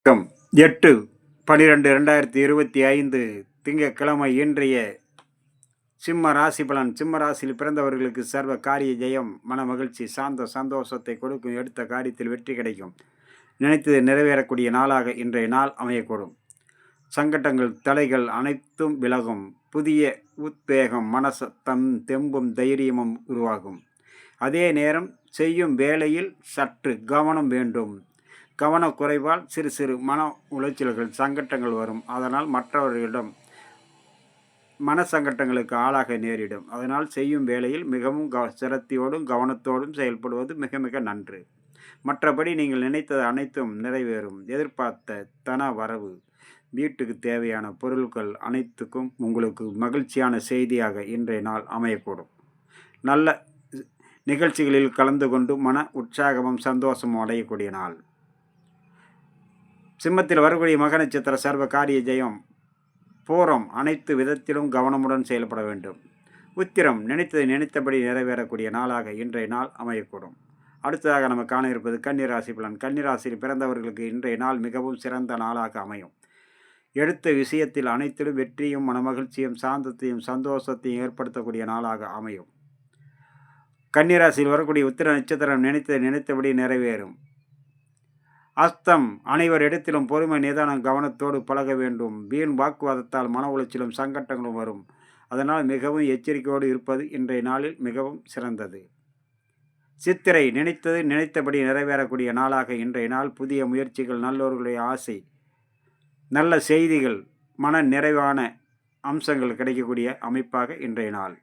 வணக்கம். 8/12/2025 திங்கட்கிழமை. இன்றைய சிம்ம ராசி பலன். சிம்ம ராசியில் பிறந்தவர்களுக்கு சர்வ காரிய ஜெயம், மன மகிழ்ச்சி, சாந்த சந்தோஷத்தை கொடுக்கும். எடுத்த காரியத்தில் வெற்றி கிடைக்கும். நினைத்தது நிறைவேறக்கூடிய நாளாக இன்றைய நாள் அமையக்கூடும். சங்கடங்கள், தடைகள் அனைத்தும் விலகும். புதிய உத்வேகம், மனசத்தம், தெம்பும் தைரியமும் உருவாகும். அதே நேரம் செய்யும் வேளையில் சற்று கவனம் வேண்டும். கவனக்குறைவால் சிறு சிறு மன உளைச்சல்கள், சங்கட்டங்கள் வரும். அதனால் மற்றவர்களிடம் மன சங்கட்டங்களுக்கு ஆளாக நேரிடும். அதனால் செய்யும் வேளையில் மிகவும் சிரத்தையோடும் கவனத்தோடும் செயல்படுவது மிக மிக நன்று. மற்றபடி நீங்கள் நினைத்தது அனைத்தும் நிறைவேறும். எதிர்பார்த்த தன வரவு, வீட்டுக்கு தேவையான பொருட்கள் அனைத்துக்கும் உங்களுக்கு மகிழ்ச்சியான செய்தியாக இன்றைய நாள் அமையக்கூடும். நல்ல நிகழ்ச்சிகளில் கலந்து கொண்டு மன உற்சாகமும் சந்தோஷமும் அடையக்கூடிய நாள். சிம்மத்தில் வரக்கூடிய மக நட்சத்திர சர்வ காரிய ஜெயம். பூரம் அனைத்து விதத்திலும் கவனமுடன் செயல்பட வேண்டும். உத்திரம் நினைத்ததை நினைத்தபடி நிறைவேறக்கூடிய நாளாக இன்றைய நாள் அமையக்கூடும். அடுத்ததாக நம்ம காண இருப்பது கன்னிராசி பலன். கன்னிராசியில் பிறந்தவர்களுக்கு இன்றைய நாள் மிகவும் சிறந்த நாளாக அமையும். எடுத்த விஷயத்தில் அனைத்திலும் வெற்றியும் மனமகிழ்ச்சியும் சாந்தத்தையும் சந்தோஷத்தையும் ஏற்படுத்தக்கூடிய நாளாக அமையும். கன்னிராசியில் வரக்கூடிய உத்திர நட்சத்திரம் நினைத்ததை நினைத்தபடி நிறைவேறும். அஸ்தம் அனைவரிடத்திலும் பொறுமை, நிதானம், கவனத்தோடு பழக வேண்டும். வீண் வாக்குவாதத்தால் மன உளைச்சலும் சங்கட்டங்களும் வரும். அதனால் மிகவும் எச்சரிக்கையோடு இருப்பது இன்றைய நாளில் மிகவும் சிறந்தது. சித்திரை நினைத்தது நினைத்தபடி நிறைவேறக்கூடிய நாளாக இன்றைய நாள். புதிய முயற்சிகள், நல்லோர்களுடைய ஆசை, நல்ல செய்திகள், மன நிறைவான அம்சங்கள் கிடைக்கக்கூடிய அமைப்பாக இன்றைய நாள்.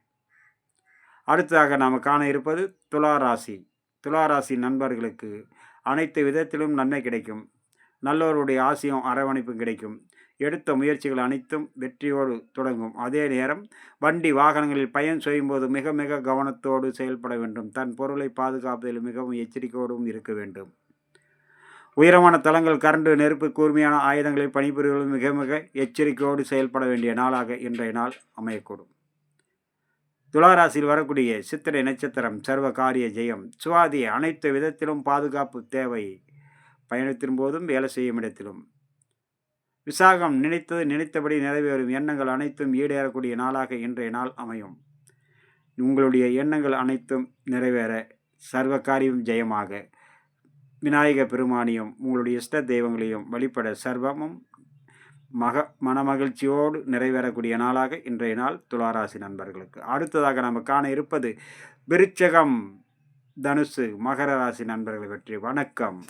அடுத்ததாக நாம் காண இருப்பது துளாராசி. துளாராசி நண்பர்களுக்கு அனைத்து விதத்திலும் நன்மை கிடைக்கும். நல்லவருடைய ஆசையும் அரவணைப்பும் கிடைக்கும். எடுத்த முயற்சிகள் அனைத்தும் வெற்றியோடு தொடங்கும். அதே நேரம் வண்டி வாகனங்களில் பயணம் செய்யும்போது மிக மிக கவனத்தோடு செயல்பட வேண்டும். தன் பொருளை பாதுகாப்பதில் மிகவும் எச்சரிக்கையோடும் இருக்க வேண்டும். உயரமான தளங்கள், கரண்டு, நெருப்பு, கூர்மையான ஆயுதங்களில் பணிபுரிவதும் மிக மிக எச்சரிக்கையோடு செயல்பட வேண்டிய நாளாக இன்றைய நாள் அமையக்கூடும். துளாராசியில் வரக்கூடிய சித்திரை நட்சத்திரம் சர்வ காரிய ஜெயம். சுவாதி அனைத்து விதத்திலும் பாதுகாப்பு தேவை. பயணத்தின் போதும் வேலை செய்யும் இடத்திலும். விசாகம் நினைத்தது நினைத்தபடி நிறைவேறும். எண்ணங்கள் அனைத்தும் ஈடேறக்கூடிய நாளாக இன்றைய நாள் அமையும். உங்களுடைய எண்ணங்கள் அனைத்தும் நிறைவேற சர்வ காரியம் ஜெயமாக விநாயக பெருமானியும் உங்களுடைய இஷ்ட தெய்வங்களையும் வழிபட சர்வமும் மனமகிழ்ச்சியோடு நிறைவேறக்கூடிய நாளாக இன்றைய நாள் துளாராசி நண்பர்களுக்கு. அடுத்ததாக நம்ம காண இருப்பது விருச்சகம், தனுசு, மகர ராசி நண்பர்களை பற்றி. வணக்கம்.